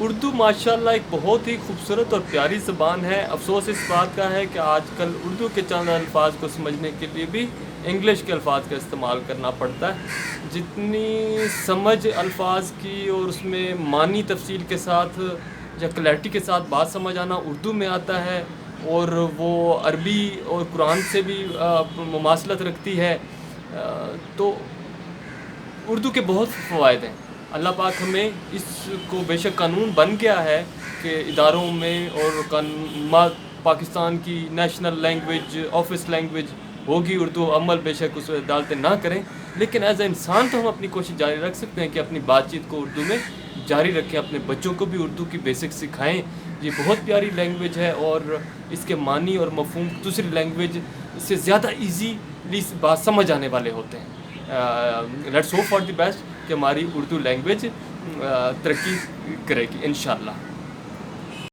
اردو ماشاءاللہ ایک بہت ہی خوبصورت اور پیاری زبان ہے. افسوس اس بات کا ہے کہ آج کل اردو کے چند الفاظ کو سمجھنے کے لیے بھی انگلش کے الفاظ کا استعمال کرنا پڑتا ہے. جتنی سمجھ الفاظ کی اور اس میں معنی تفصیل کے ساتھ یا کلیئرٹی کے ساتھ بات سمجھ آنا اردو میں آتا ہے، اور وہ عربی اور قرآن سے بھی مماثلت رکھتی ہے. تو اردو کے بہت فوائد ہیں. اللہ پاک ہمیں اس کو، بے شک قانون بن گیا ہے کہ اداروں میں اور پاکستان کی نیشنل لینگویج، آفس لینگویج ہوگی اردو، عمل بے شک اس عدالتیں نہ کریں، لیکن ایز اے انسان تو ہم اپنی کوشش جاری رکھ سکتے ہیں کہ اپنی بات چیت کو اردو میں جاری رکھیں. اپنے بچوں کو بھی اردو کی بیسک سکھائیں. یہ بہت پیاری لینگویج ہے اور اس کے معنی اور مفہوم دوسری لینگویج سے زیادہ ایزیلی بات سمجھ آنے والے ہوتے ہیں. Let's hope for the best کہ ہماری اردو لینگویج ترقی کرے گی انشاءاللہ.